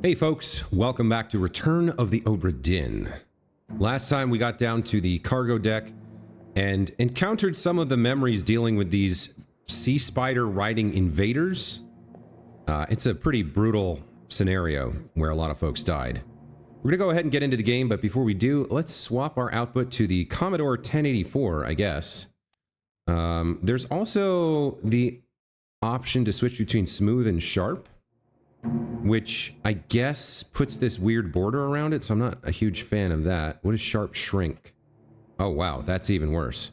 Hey folks, welcome back to Return of the Obra Dinn. Last time we got down to the cargo deck and encountered some of the memories dealing with these sea spider riding invaders. It's a pretty brutal scenario where a lot of folks died. We're gonna go ahead and get into the game, but before we do, let's swap our output to the Commodore 1084, I guess. There's also the option to switch between smooth and sharp, which I guess puts this weird border around it, so I'm not a huge fan of that. What is sharp shrink? Oh wow, that's even worse.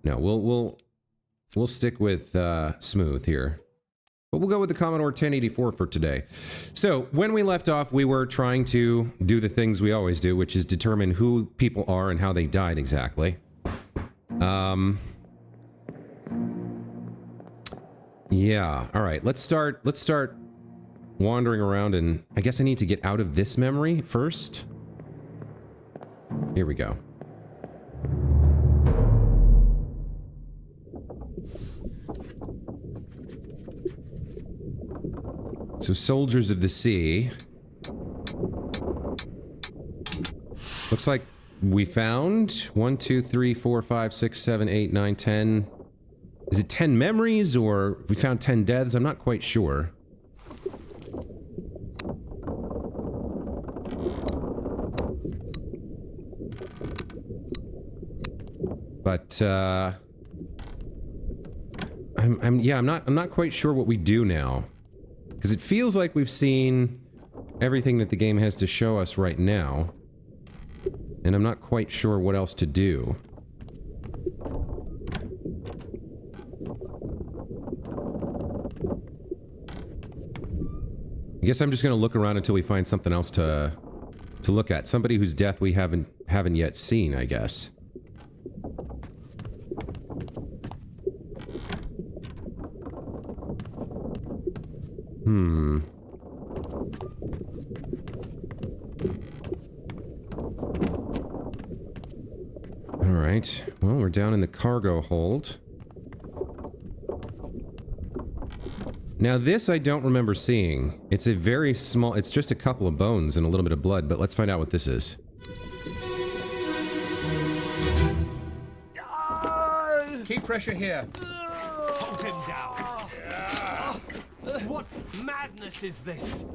No, we'll stick with smooth here. But we'll go with the Commodore 1084 for today. So, when we left off, we were trying to do the things we always do, which is determine who people are and how they died exactly. Yeah, alright, let's start wandering around, and I guess I need to get out of this memory first. Here we go. So, soldiers of the sea. Looks like we found 1, 2, 3, 4, 5, 6, 7, 8, 9, 10. Is it 10 memories, or we found 10 deaths? I'm not quite sure. But I'm not quite sure what we do now, because it feels like we've seen everything that the game has to show us right now, and I'm not quite sure what else to do. I guess I'm just gonna look around until we find something else to look at. Somebody whose death we haven't yet seen, I guess. Alright, well, we're down in the cargo hold. Now this I don't remember seeing. It's a very small, it's just a couple of bones and a little bit of blood, but let's find out what this is. Keep pressure here. Hold him down. What madness is this?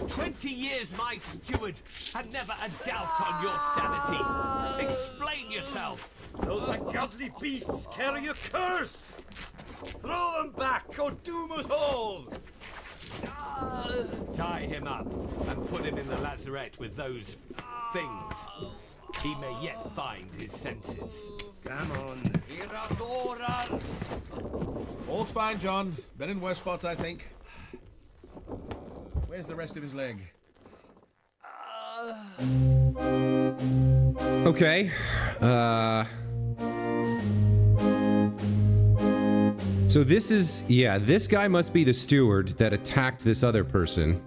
20 years my steward had never a doubt on your sanity. Explain yourself. Those ungodly beasts carry a curse! Throw them back or doom us all! Tie him up and put him in the lazarette with those things. He may yet find his senses. Come on. All's fine, John. Been in worse spots, I think. Where's the rest of his leg? Okay. So this is, yeah, this guy must be the steward that attacked this other person.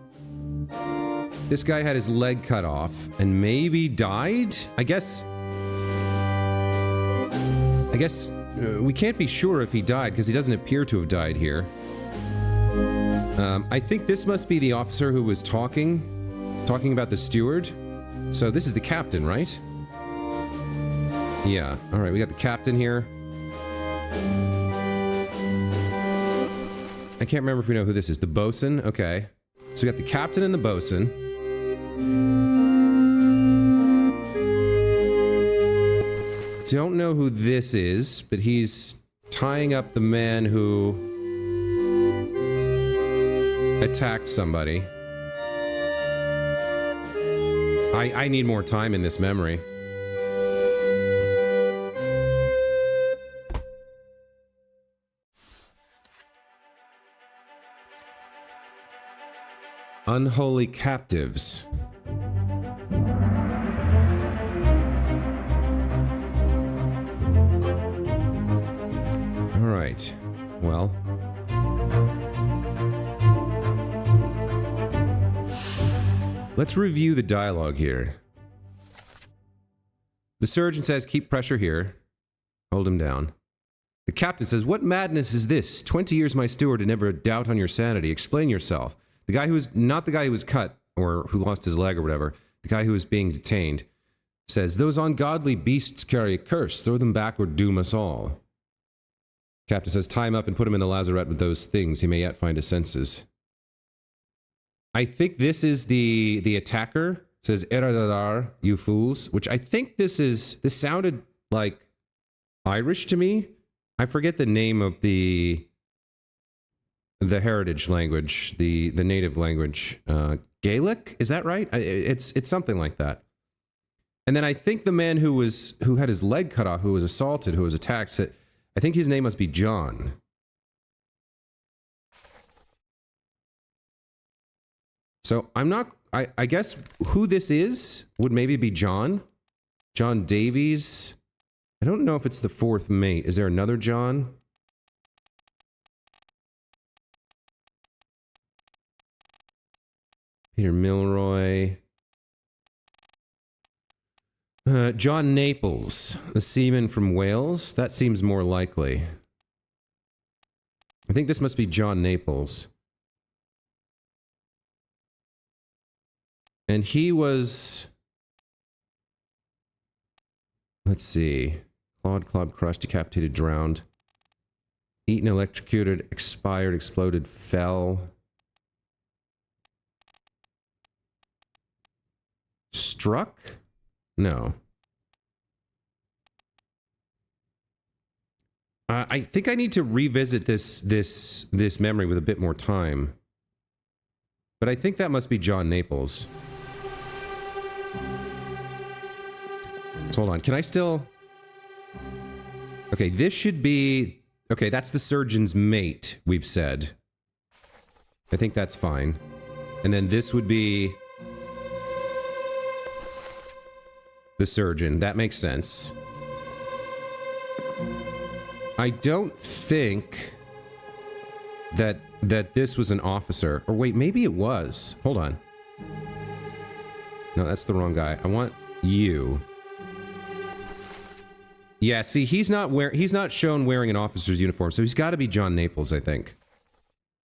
This guy had his leg cut off and maybe died? I guess we can't be sure if he died because he doesn't appear to have died here. I think this must be the officer who was talking about the steward. So this is the captain, right? Yeah, alright, we got the captain here. I can't remember if we know who this is. The bosun? Okay. So we got the captain and the bosun. Don't know who this is, but he's tying up the man who attacked somebody. I need more time in this memory. Unholy captives. All right. Well. Let's review the dialogue here. The surgeon says, keep pressure here. Hold him down. The captain says, what madness is this? 20 years my steward and never a doubt on your sanity. Explain yourself. The guy who was, not the guy who was cut or who lost his leg or whatever, the guy who was being detained, says, "Those ungodly beasts carry a curse. Throw them back or doom us all." Captain says, "Tie him up and put him in the lazarette with those things. He may yet find his senses." I think this is the attacker. It says, "Eradadar, you fools," which I think this sounded like Irish to me. I forget the name of the heritage language, the native language. Gaelic, is that right? It's something like that. And then I think the man who had his leg cut off, who was assaulted, who was attacked, I think his name must be John. So I'm not, I guess who this is would maybe be John. John Davies. I don't know if it's the fourth mate. Is there another John? Peter Milroy. John Naples, the seaman from Wales. That seems more likely. I think this must be John Naples. And he was... Let's see. Clawed, clubbed, crushed, decapitated, drowned. Eaten, electrocuted, expired, exploded, fell. Struck? No. I think I need to revisit this memory with a bit more time. But I think that must be John Naples. So hold on. Can I still... Okay, this should be... Okay, that's the surgeon's mate, we've said. I think that's fine. And then this would be... the surgeon. That makes sense. I don't think that this was an officer. Or wait, maybe it was. Hold on. No, that's the wrong guy. I want you. Yeah, see, he's not shown wearing an officer's uniform, so he's got to be John Naples, I think.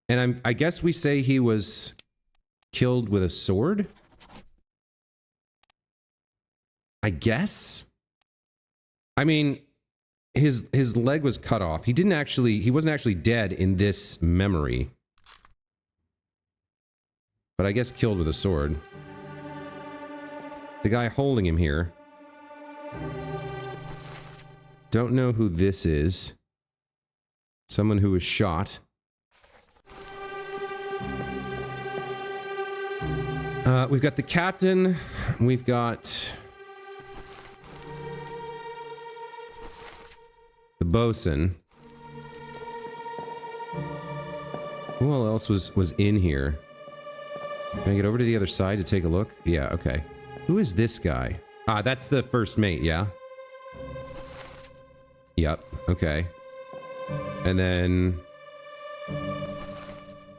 And I guess we say he was killed with a sword? I guess? I mean, his leg was cut off. He wasn't actually dead in this memory. But I guess killed with a sword. The guy holding him here. Don't know who this is. Someone who was shot. We've got the captain. We've got... the bosun. Who else was in here? Can I get over to the other side to take a look? Yeah, okay. Who is this guy? Ah, that's the first mate, yeah? Yep, okay. And then...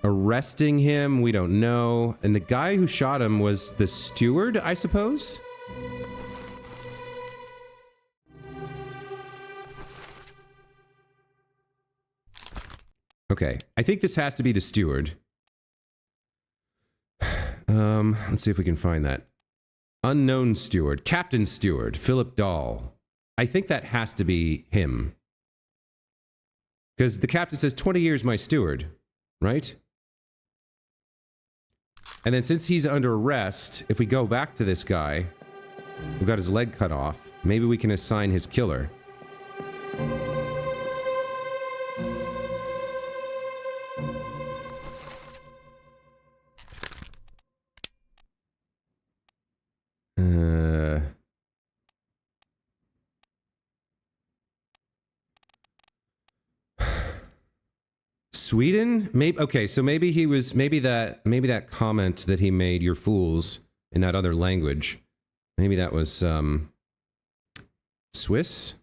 arresting him, we don't know. And the guy who shot him was the steward, I suppose? Okay, I think this has to be the steward. Let's see if we can find that. Unknown steward. Captain Steward. Philip Dahl. I think that has to be him. Because the captain says, 20 years, my steward. Right? And then since he's under arrest, if we go back to this guy, who got his leg cut off, maybe we can assign his killer. Sweden? Maybe okay, so maybe he was maybe that comment that he made, "You're fools," in that other language. Maybe that was Swiss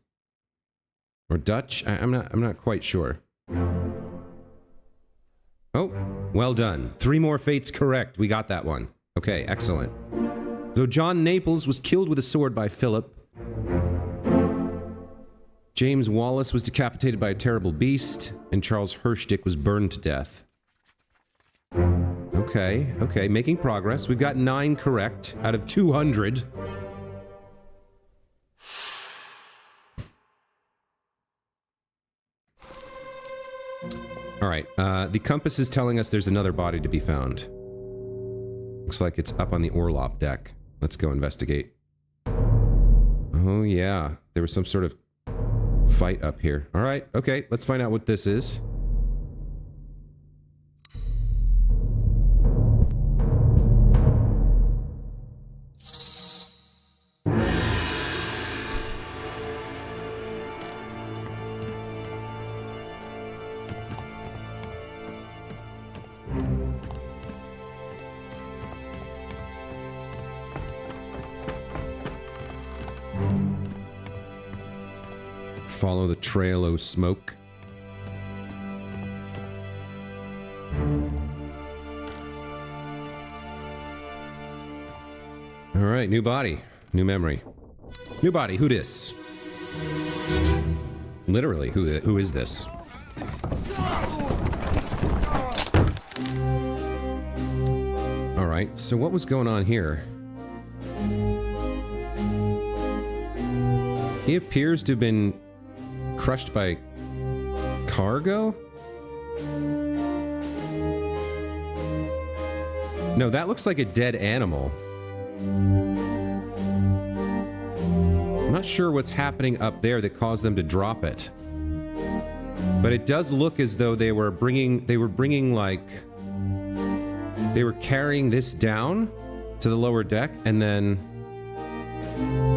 or Dutch. I'm not quite sure. Oh, well done. 3 more fates correct. We got that one. Okay, excellent. So John Naples was killed with a sword by Philip. James Wallace was decapitated by a terrible beast, and Charles Hirschdick was burned to death. Okay. Okay, okay, making progress. We've got 9 correct out of 200. All right, the compass is telling us there's another body to be found. Looks like it's up on the Orlop deck. Let's go investigate. Oh yeah, there was some sort of fight up here. All right, okay, let's find out what this is. Follow the trail of smoke. All right, new body, new memory. New body, who dis? Literally, who is this? All right, so what was going on here? He appears to have been crushed by cargo? No, that looks like a dead animal. I'm not sure what's happening up there that caused them to drop it. But it does look as though they were carrying this down to the lower deck, and then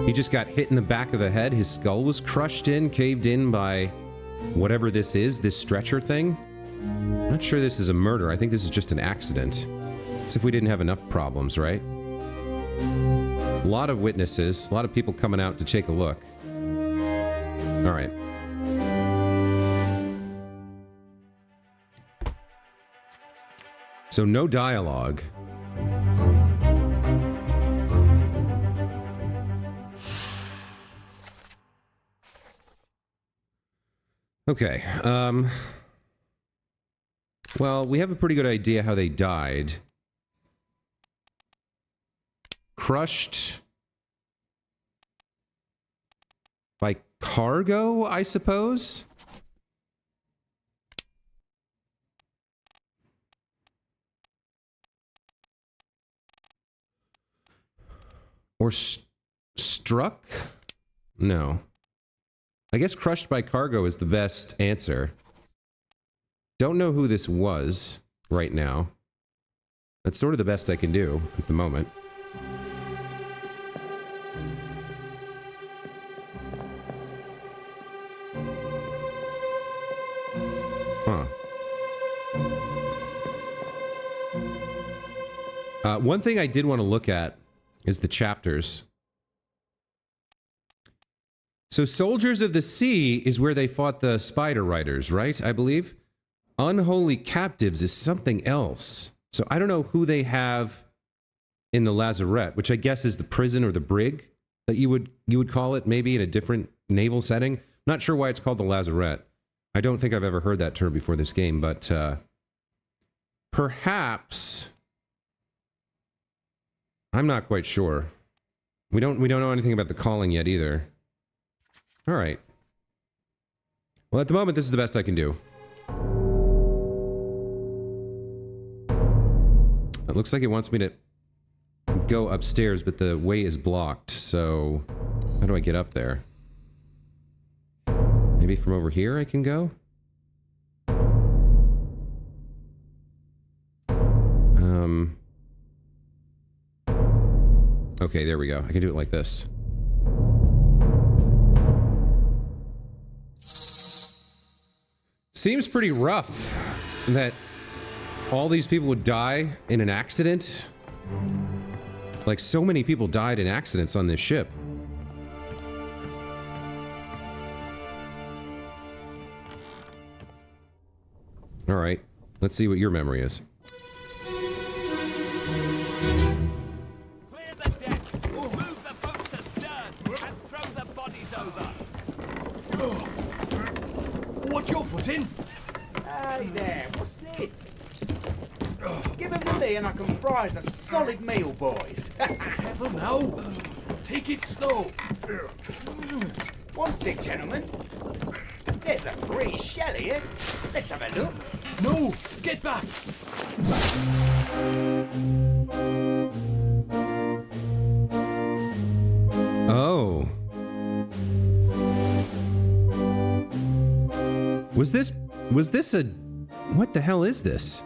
he just got hit in the back of the head. His skull was crushed in, caved in by whatever this is, this stretcher thing. I'm not sure this is a murder. I think this is just an accident. As if we didn't have enough problems, right? A lot of witnesses, a lot of people coming out to take a look. All right. So no dialogue. Okay, well, we have a pretty good idea how they died. Crushed by cargo, I suppose? Or struck? No. I guess crushed by cargo is the best answer. Don't know who this was right now. That's sort of the best I can do at the moment. Huh. One thing I did want to look at is the chapters. So Soldiers of the Sea is where they fought the spider riders, right? I believe. Unholy Captives is something else. So I don't know who they have in the lazarette, which I guess is the prison or the brig that you would call it, maybe in a different naval setting. Not sure why it's called the lazarette. I don't think I've ever heard that term before this game, but perhaps I'm not quite sure. We don't know anything about the calling yet either. All right. Well, at the moment, this is the best I can do. It looks like it wants me to go upstairs, but the way is blocked, so how do I get up there? Maybe from over here I can go? Okay, there we go. I can do it like this. Seems pretty rough that all these people would die in an accident. Like, so many people died in accidents on this ship. All right, let's see what your memory is. Clear the deck, move the boats astern, and throw the bodies over. What's your foot in? Hey there, what's this? Give him the jelly and I can fry us a solid meal, boys. Careful now. Take it slow. What's it, gentlemen? There's a pretty shell here. Let's have a look. No, get back. Oh. Was this a... What the hell is this?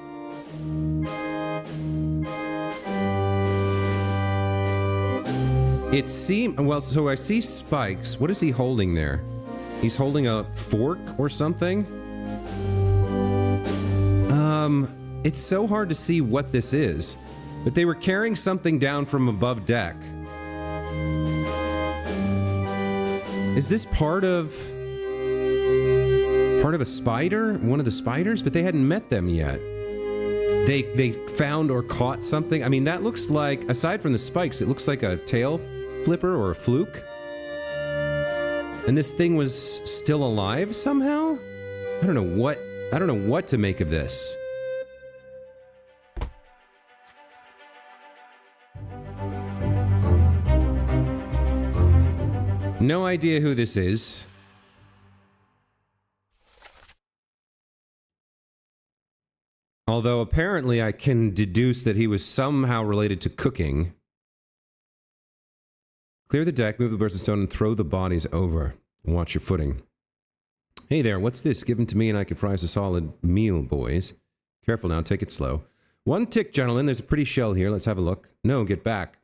It seemed... Well, so I see spikes. What is he holding there? He's holding a fork or something? It's so hard to see what this is. But they were carrying something down from above deck. Is this part of a spider? One of the spiders? But they hadn't met them yet. They found or caught something. I mean, that looks like, aside from the spikes, it looks like a tail flipper or a fluke. And this thing was still alive somehow? I don't know what to make of this. No idea who this is. Although apparently I can deduce that he was somehow related to cooking. Clear the deck, move the birds and stone, and throw the bodies over. Watch your footing. Hey there, what's this? Give them to me and I can fry us a solid meal, boys. Careful now, take it slow. One tick, gentlemen. There's a pretty shell here. Let's have a look. No, get back.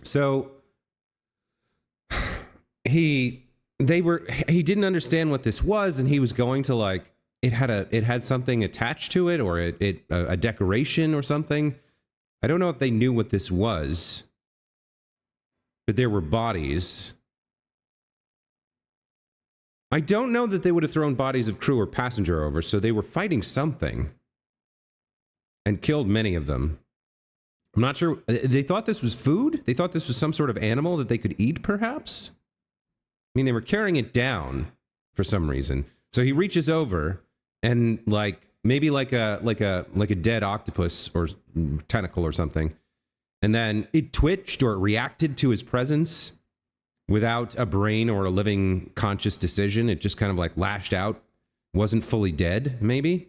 So... He didn't understand what this was, and he was going to, like, it had something attached to it, or a decoration or something. I don't know if they knew what this was, but there were bodies. I don't know that they would have thrown bodies of crew or passenger over, so they were fighting something and killed many of them. I'm not sure. They thought this was food? They thought this was some sort of animal that they could eat, perhaps? I mean, they were carrying it down for some reason. So he reaches over and, like, maybe like a dead octopus or tentacle or something. And then it twitched or it reacted to his presence without a brain or a living conscious decision. It just kind of like lashed out, wasn't fully dead, maybe.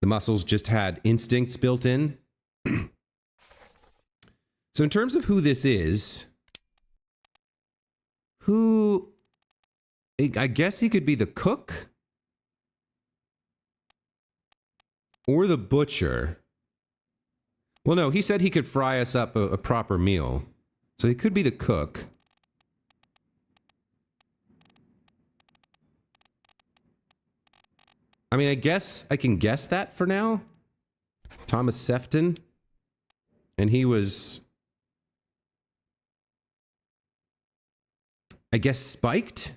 The muscles just had instincts built in. So in terms of who this is, I guess he could be the cook or the butcher. Well, no, he said he could fry us up a proper meal. So he could be the cook. I mean, I guess I can guess that for now. Thomas Sefton. And he was, I guess, spiked?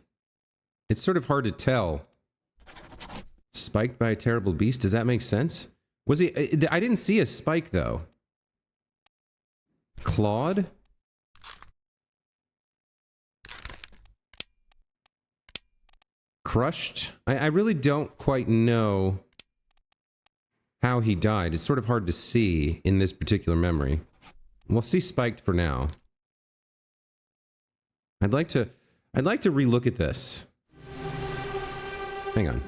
It's sort of hard to tell. Spiked by a terrible beast? Does that make sense? Was he... I didn't see a spike, though. Clawed? Crushed? I really don't quite know how he died. It's sort of hard to see in this particular memory. We'll see spiked for now. I'd like to relook at this. Hang on.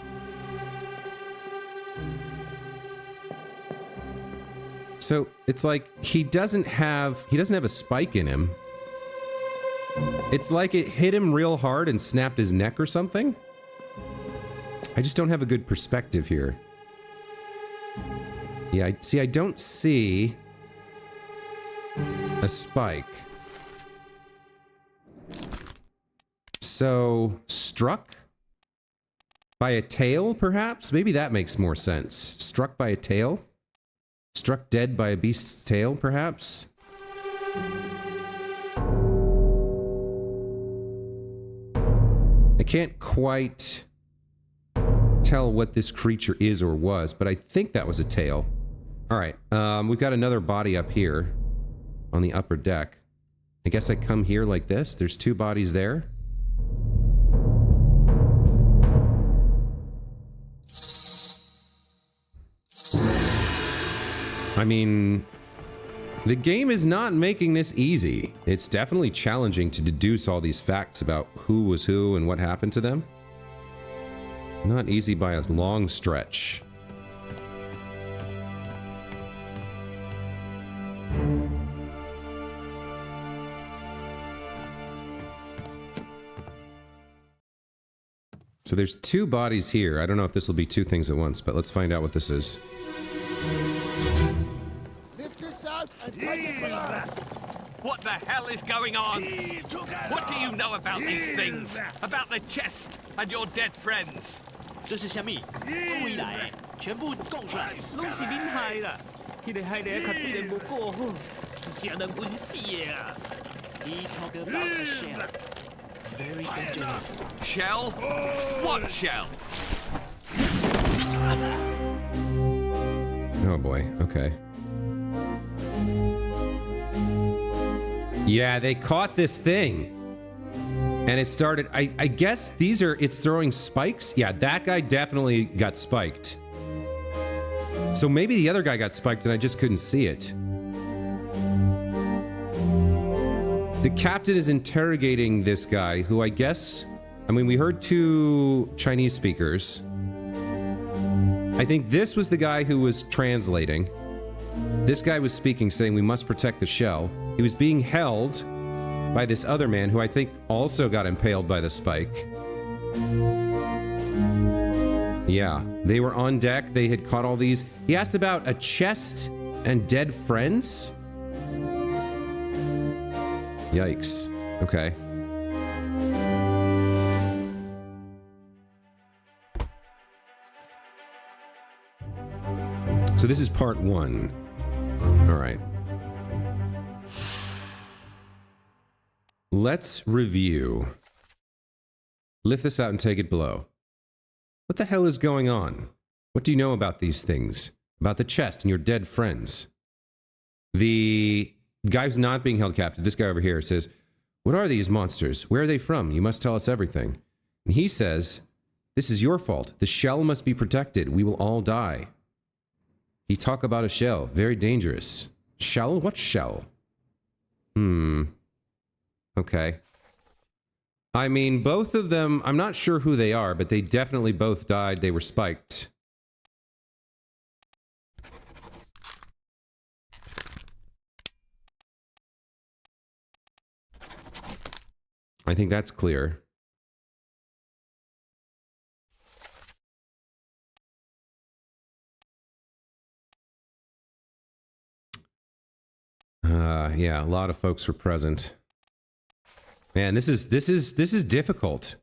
So it's like he doesn't have a spike in him. It's like it hit him real hard and snapped his neck or something. I just don't have a good perspective here. Yeah, I don't see a spike. So, struck by a tail, perhaps? Maybe that makes more sense. Struck by a tail? Struck dead by a beast's tail, perhaps? I can't quite tell what this creature is or was, but I think that was a tail. Alright, we've got another body up here on the upper deck. I guess I come here like this. There's two bodies there. I mean, the game is not making this easy. It's definitely challenging to deduce all these facts about who was who and what happened to them. Not easy by a long stretch. So there's two bodies here. I don't know if this will be two things at once, but let's find out what this is. What the hell is going on? What do you know about these things? About the chest and your dead friends? 这是虾米？未来全部供出来，拢是恁害啦！迄个害得较比人无顾好，是让人晕死的啊！ He talk about the shell. Very dangerous. Shell? What shell? Oh boy, okay. Yeah, they caught this thing. And it started, I guess these are, it's throwing spikes? Yeah, that guy definitely got spiked. So maybe the other guy got spiked and I just couldn't see it. The captain is interrogating this guy who I guess, I mean, we heard two Chinese speakers. I think this was the guy who was translating. This guy was speaking, saying we must protect the shell. He was being held by this other man who I think also got impaled by the spike. Yeah, they were on deck. They had caught all these. He asked about a chest and dead friends? Yikes. Okay. So this is part one. All right. Let's review. Lift this out and take it below. What the hell is going on? What do you know about these things? About the chest and your dead friends? The guy who's not being held captive, this guy over here, says, "What are these monsters? Where are they from? You must tell us everything." And he says, "This is your fault. The shell must be protected. We will all die." He talk about a shell. Very dangerous. Shell? What shell? Okay. I mean, both of them, I'm not sure who they are, but they definitely both died. They were spiked. I think that's clear. Yeah, a lot of folks were present. Man, this is difficult.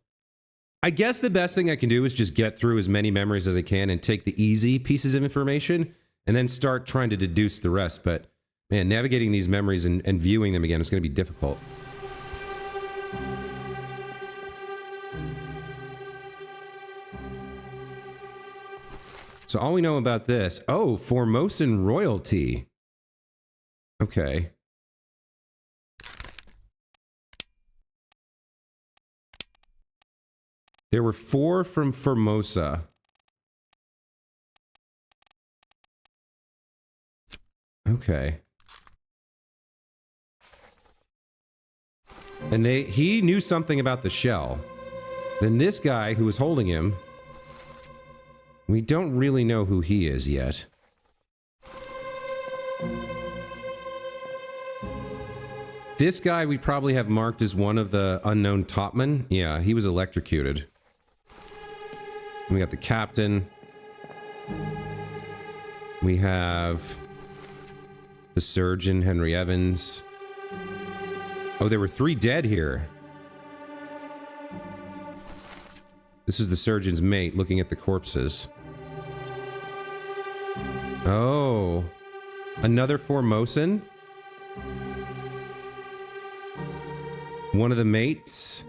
I guess the best thing I can do is just get through as many memories as I can and take the easy pieces of information and then start trying to deduce the rest. But man, navigating these memories and viewing them again is going to be difficult. So all we know about this, oh, Formosan royalty. Okay. There were 4 from Formosa. Okay. And he knew something about the shell. Then this guy who was holding him, we don't really know who he is yet. This guy we probably have marked as one of the unknown topmen. Yeah, he was electrocuted. We got the captain. We have the surgeon, Henry Evans. Oh, there were 3 dead here. This is the surgeon's mate looking at the corpses. Oh, another Formosan? One of the mates?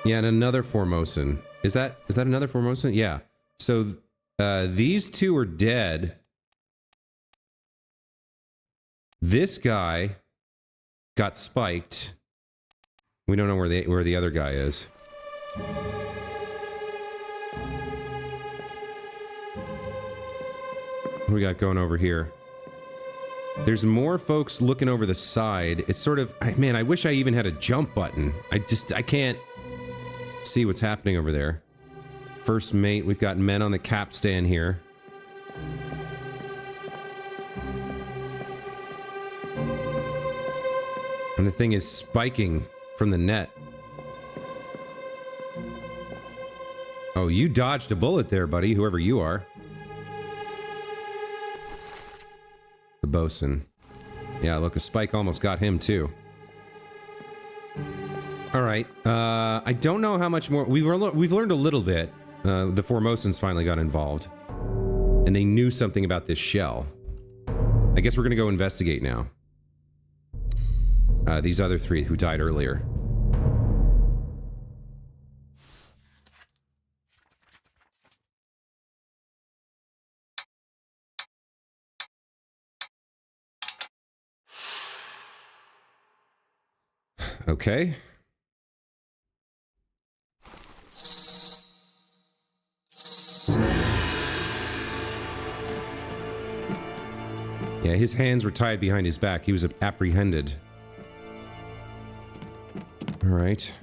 Yeah, and another Formosan. Is that another Formosan? Yeah. So these 2 are dead. This guy got spiked. We don't know where the other guy is. What we got going over here? There's more folks looking over the side. It's sort of... Man, I wish I even had a jump button. I can't see what's happening over there. First mate, we've got men on the capstan here. And the thing is spiking from the net. Oh, you dodged a bullet there, buddy, whoever you are. The bosun. Yeah, look, a spike almost got him, too. Alright, I don't know how much more... We've learned a little bit. The Formosans finally got involved. And they knew something about this shell. I guess we're gonna go investigate now. These other three who died earlier. Okay. Yeah, his hands were tied behind his back. He was apprehended. All right.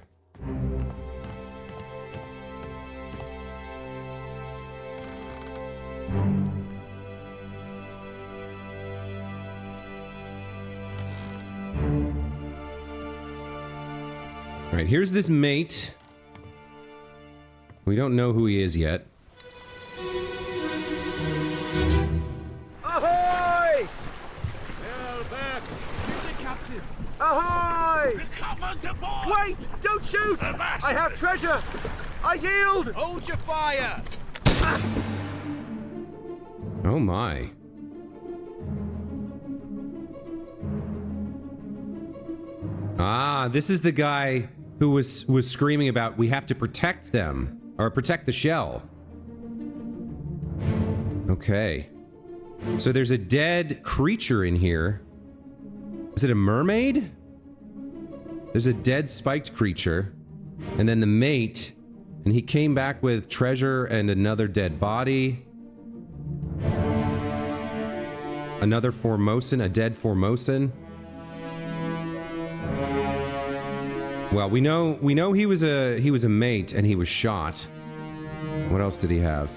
All right, here's this mate. We don't know who he is yet. Ahoy! Well, back. Here's the captain. Ahoy! Recover the boy. Wait! Don't shoot! I have treasure! I yield! Hold your fire! Oh my. Ah, this is the guy who was screaming about we have to protect them or protect the shell. Okay. So there's a dead creature in here. Is it a mermaid? There's a dead spiked creature. And then the mate, and he came back with treasure and another dead body. Another Formosan, a dead Formosan. Well, we know he was a mate and he was shot. What else did he have?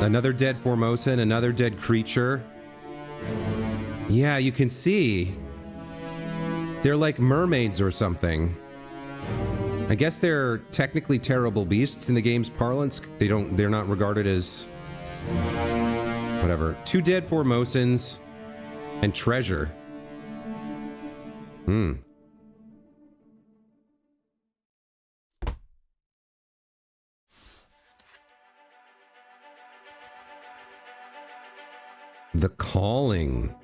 Another dead Formosan, another dead creature. Yeah, you can see. They're like mermaids or something. I guess they're technically terrible beasts in the game's parlance. They're not regarded as whatever. 2 dead Formosans and treasure. Hmm. The Calling.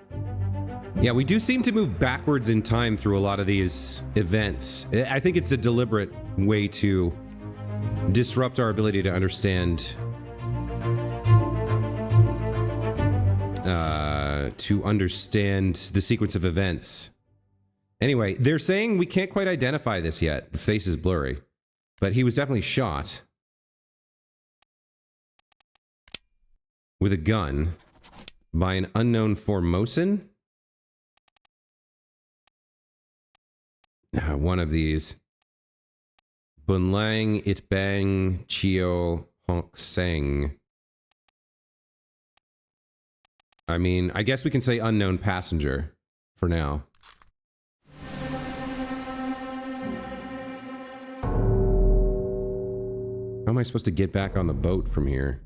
Yeah, we do seem to move backwards in time through a lot of these events. I think it's a deliberate way to disrupt our ability to understand the sequence of events. Anyway, they're saying we can't quite identify this yet. The face is blurry. But he was definitely shot with a gun by an unknown Formosan. One of these. Bunlang Itbang Chio Honk Seng. I mean, I guess we can say unknown passenger for now. How am I supposed to get back on the boat from here?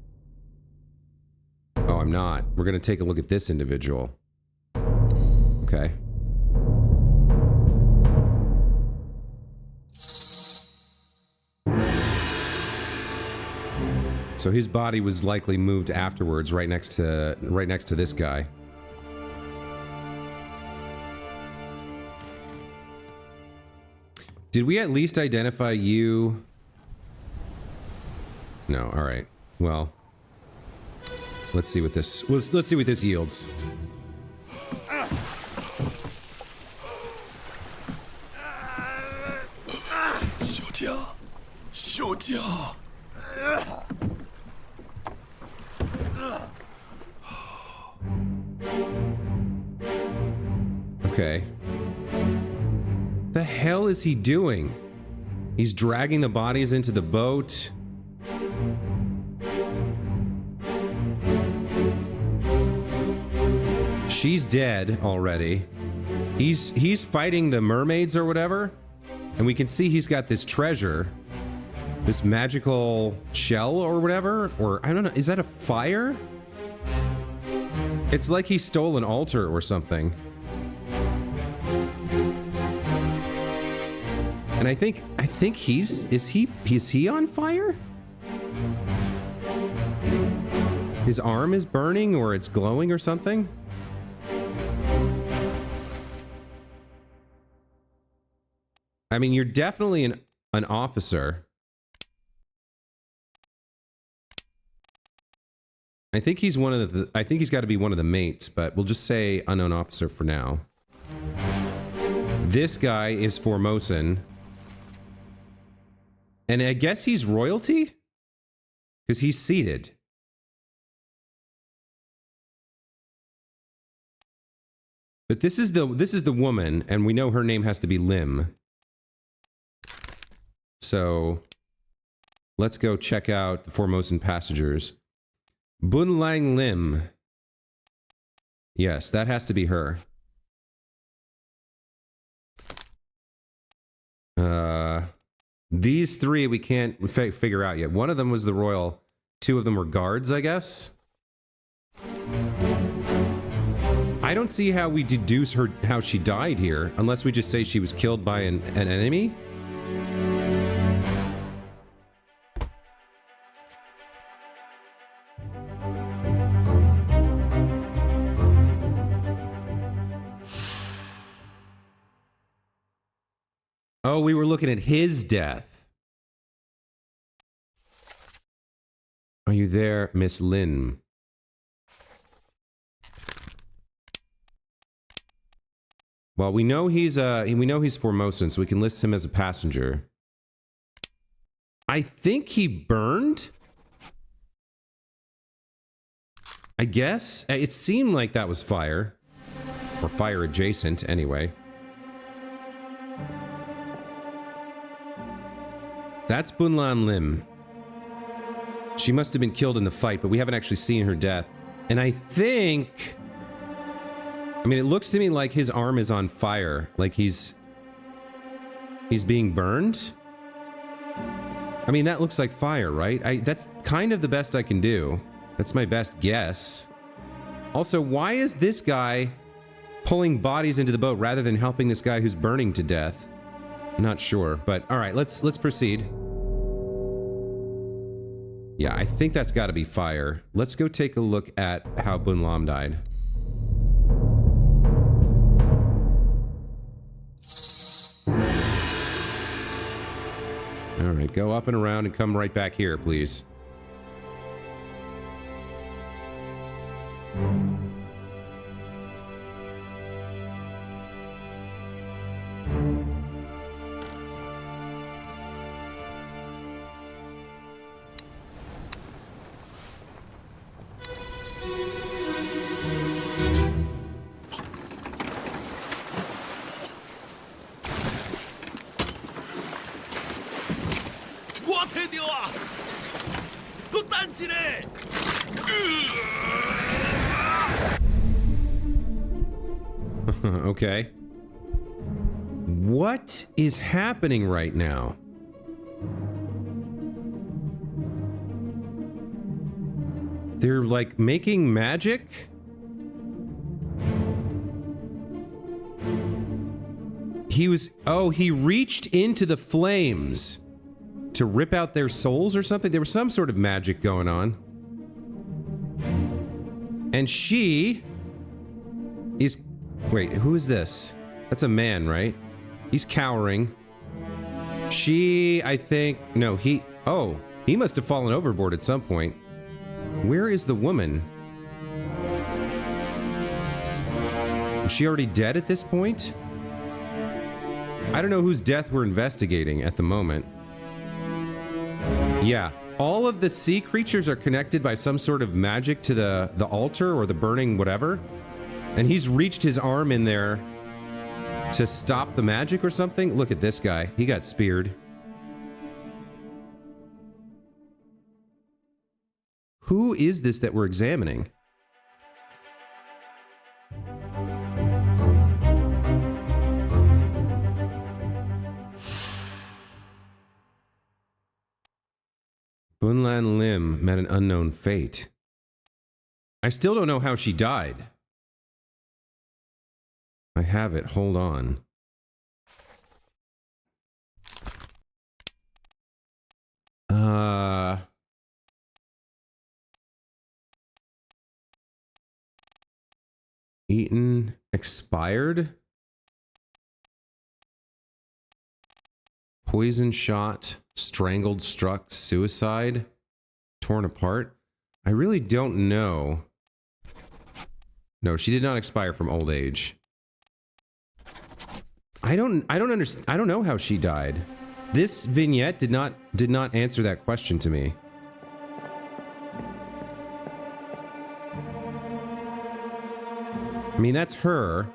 Oh, I'm not. We're gonna take a look at this individual. Okay. So his body was likely moved afterwards, right next to this guy. Did we at least identify you? No. All right. Well, let's see what this yields. Okay. The hell is he doing? He's dragging the bodies into the boat. She's dead already. He's fighting the mermaids or whatever. And we can see he's got this treasure. This magical shell or whatever. Or, I don't know, is that a fire? It's like he stole an altar or something. And I think is he on fire? His arm is burning or it's glowing or something? I mean, you're definitely an officer. I think he's one of the I think he's got to be one of the mates, but we'll just say unknown officer for now. This guy is Formosan. And I guess he's royalty? Because he's seated. But this is the woman, and we know her name has to be Lim. So let's go check out the Formosan passengers. Bun Lang Lim. Yes, that has to be her. These three we can't figure out yet. One of them was the royal. Two of them were guards, I guess. I don't see how we deduce how she died here, unless we just say she was killed by an enemy. Oh, we were looking at his death. Are you there, Miss Lin? Well, we know he's Formosan, so we can list him as a passenger. I think he burned. I guess it seemed like that was fire, or fire adjacent, anyway. That's Bunlan Lim. She must have been killed in the fight, but we haven't actually seen her death. And I think... I mean, it looks to me like his arm is on fire. Like he's being burned? I mean, that looks like fire, right? That's kind of the best I can do. That's my best guess. Also, why is this guy pulling bodies into the boat rather than helping this guy who's burning to death? I'm not sure, but all right, let's proceed. Yeah, I think that's got to be fire. Let's go take a look at how Bun Lam died. All right, go up and around and come right back here, please. Okay. What is happening right now? They're like making magic? He reached into the flames to rip out their souls or something. There was some sort of magic going on. And she is... Wait, who is this? That's a man, right? He's cowering. She, I think... No, he... Oh, he must have fallen overboard at some point. Where is the woman? Is she already dead at this point? I don't know whose death we're investigating at the moment. Yeah, all of the sea creatures are connected by some sort of magic to the altar or the burning whatever. And he's reached his arm in there To stop the magic or something? Look at this guy. He got speared. Who is this that we're examining? Bunlan Lim met an unknown fate. I still don't know how she died. I have it. Hold on. Eaten, expired, poison shot, strangled, struck, suicide, torn apart. I really don't know. No, she did not expire from old age. I don't understand. I don't know how she died. This vignette did not answer that question to me. I mean, that's her.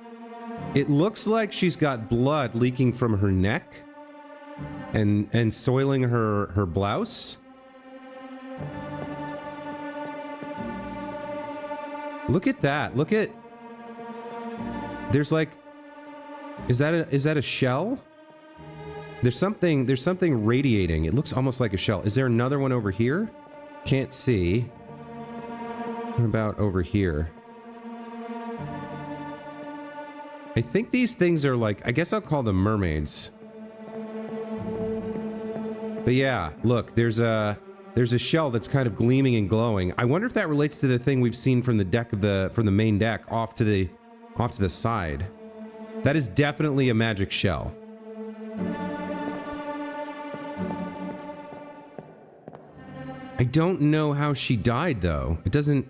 It looks like she's got blood leaking from her neck and soiling her blouse. Look at that. Look at... There's like... Is that a shell? There's something radiating. It looks almost like a shell. Is there another one over here? Can't see. What about over here? I think these things are like, I guess I'll call them mermaids. But yeah, look, there's a shell that's kind of gleaming and glowing. I wonder if that relates to the thing we've seen from the deck of from the main deck off to the side. That is definitely a magic shell. I don't know how she died though. It doesn't...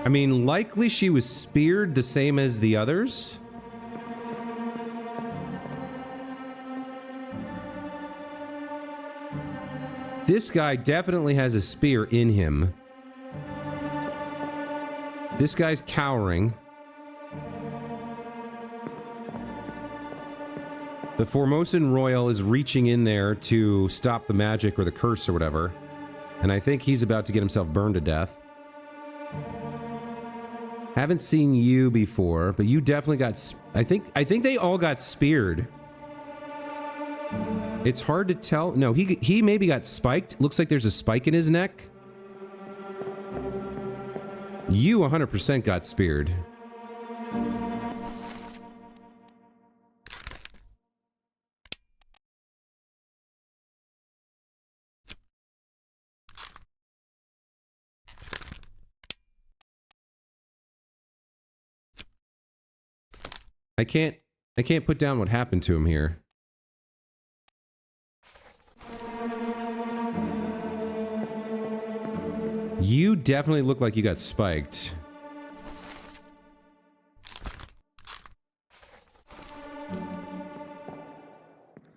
I mean, likely she was speared the same as the others. This guy definitely has a spear in him. This guy's cowering. The Formosan Royal is reaching in there to stop the magic or the curse or whatever. And I think he's about to get himself burned to death. Haven't seen you before, but you definitely got... I think they all got speared. It's hard to tell. No, he maybe got spiked. Looks like there's a spike in his neck. You 100% got speared. I can't put down what happened to him here. You definitely look like you got spiked.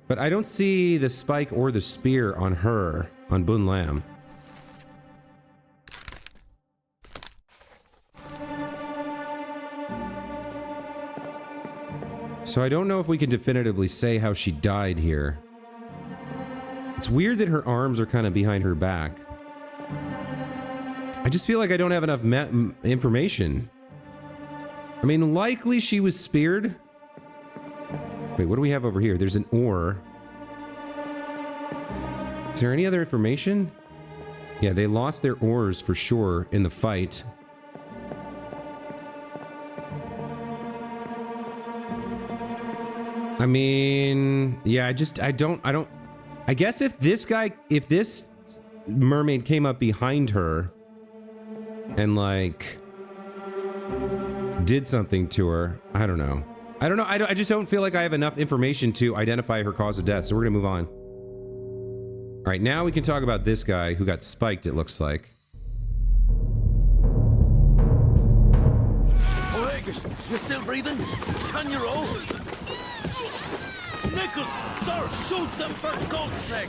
But I don't see the spike or the spear on her, on Bun Lam. So I don't know if we can definitively say how she died here. It's weird that her arms are kind of behind her back. I just feel like I don't have enough information. I mean, likely she was speared. Wait, what do we have over here? There's an oar. Is there any other information? Yeah, they lost their oars for sure in the fight. I mean, yeah, I don't, I guess if this mermaid came up behind her and like did something to her, I don't know. I just don't feel like I have enough information to identify her cause of death, so we're gonna move on. All right, now we can talk about this guy who got spiked, it looks like. Oleg, you still breathing? Can you roll? Nichols, sir, shoot them for God's sake!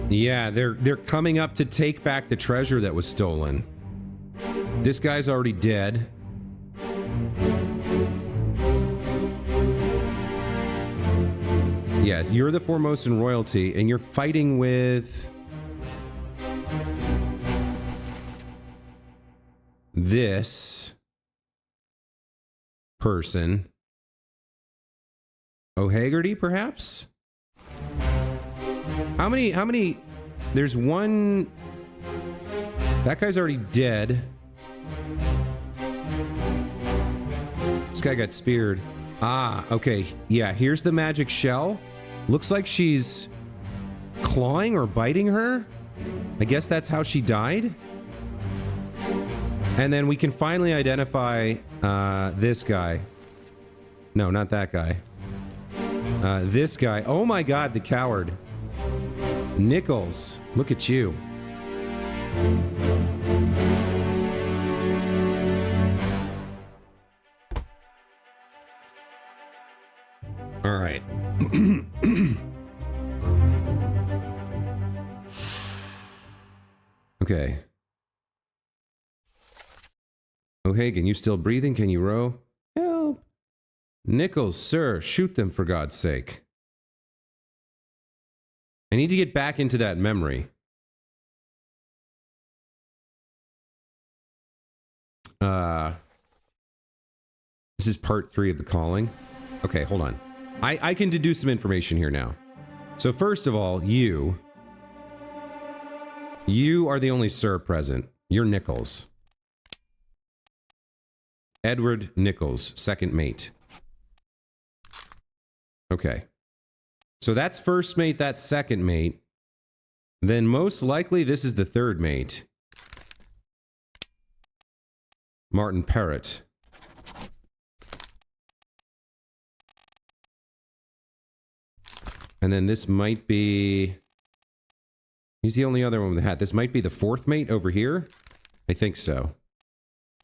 Yeah, they're coming up to take back the treasure that was stolen. This guy's already dead. Yeah, you're the Formosan royalty, and you're fighting with this person. O'Hagerty, perhaps? How many? There's one. That guy's already dead. This guy got speared. Ah, okay. Yeah, here's the magic shell. Looks like she's clawing or biting her. I guess that's how she died. And then we can finally identify this guy. No, not that guy. This guy. Oh my god, the coward. Nichols, look at you. All right. Okay. O'Hagan, you still breathing? Can you row? Help. Nichols, sir, shoot them for God's sake. I need to get back into that memory. This is part 3 of the calling. Okay, hold on. I can deduce some information here now. So first of all, you are the only sir present. You're Nichols. Edward Nichols, second mate. Okay. So that's first mate, that's second mate. Then most likely this is the third mate. Martin Parrott. And then this might be... He's the only other one with the hat. This might be the fourth mate over here? I think so.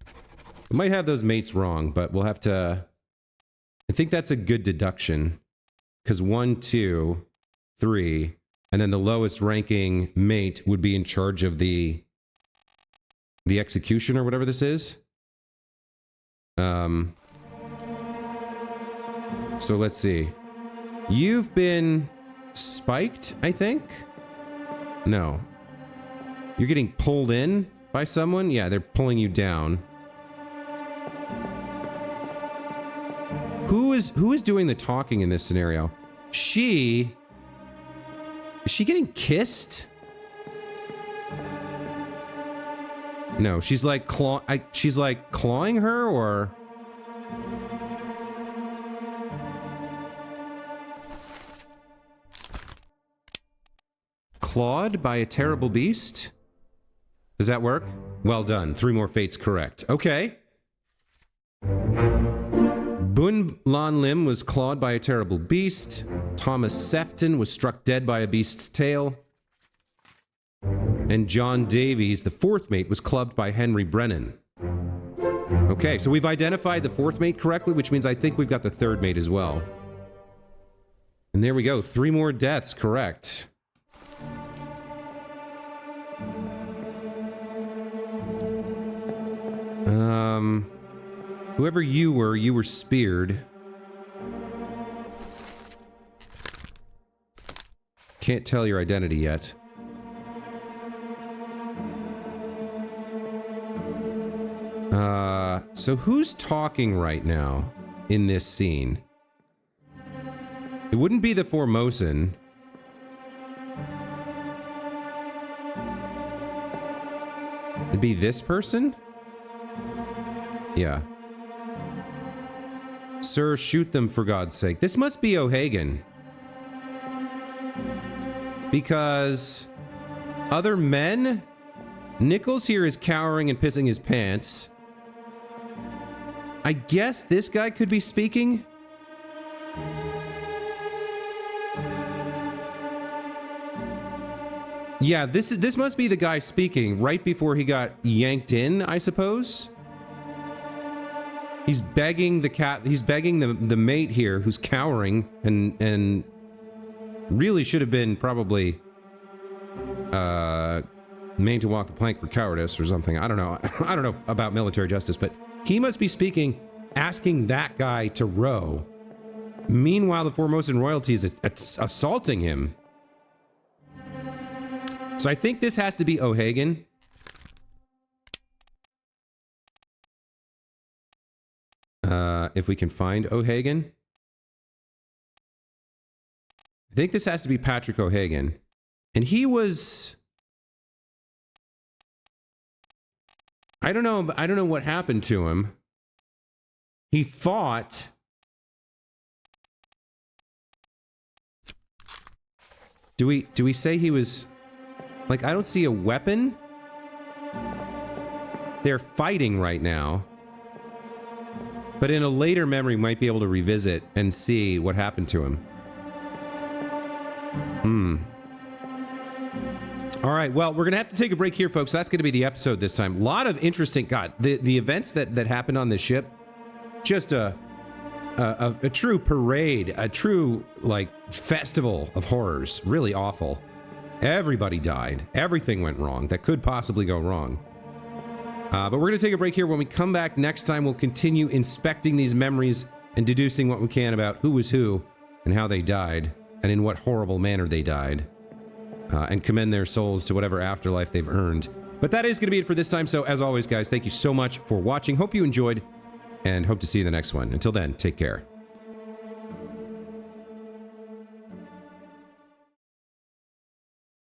I might have those mates wrong, but we'll have to... I think that's a good deduction. Because 1, 2, 3, and then the lowest ranking mate would be in charge of the execution or whatever this is. So let's see. You've been spiked, I think? No. You're getting pulled in by someone? Yeah, they're pulling you down. Who is doing the talking in this scenario? Is she getting kissed? No, she's like clawing her, or clawed by a terrible beast? Does that work? Well done. 3 more fates correct. Okay. Bun Lan Lim was clawed by a terrible beast. Thomas Sefton was struck dead by a beast's tail. And John Davies, the fourth mate, was clubbed by Henry Brennan. Okay, so we've identified the fourth mate correctly, which means I think we've got the third mate as well. And there we go. 3 more deaths correct. Whoever you were speared. Can't tell your identity yet. So who's talking right now in this scene? It wouldn't be the Formosan. It'd be this person? Yeah. Sir, shoot them for God's sake. This must be O'Hagan. Because other men? Nichols here is cowering and pissing his pants. I guess this guy could be speaking? Yeah, this must be the guy speaking right before he got yanked in, I suppose. He's begging the mate here who's cowering and really should have been probably made to walk the plank for cowardice or something. I don't know. I don't know about military justice, but he must be speaking, asking that guy to row. Meanwhile, the Formosan royalty is assaulting him. So I think this has to be O'Hagan. If we can find O'Hagan. I think this has to be Patrick O'Hagan. And he was... I don't know what happened to him. He fought... Do we say he was... Like, I don't see a weapon. They're fighting right now. But in a later memory, might be able to revisit and see what happened to him. All right, well, we're going to have to take a break here, folks. That's going to be the episode this time. A lot of interesting... God, the events that happened on this ship, just a true parade, a true, like, festival of horrors. Really awful. Everybody died. Everything went wrong that could possibly go wrong. But we're going to take a break here. When we come back next time, we'll continue inspecting these memories and deducing what we can about who was who and how they died and in what horrible manner they died. And commend their souls to whatever afterlife they've earned. But that is going to be it for this time. So as always, guys, thank you so much for watching. Hope you enjoyed and hope to see you in the next one. Until then, take care.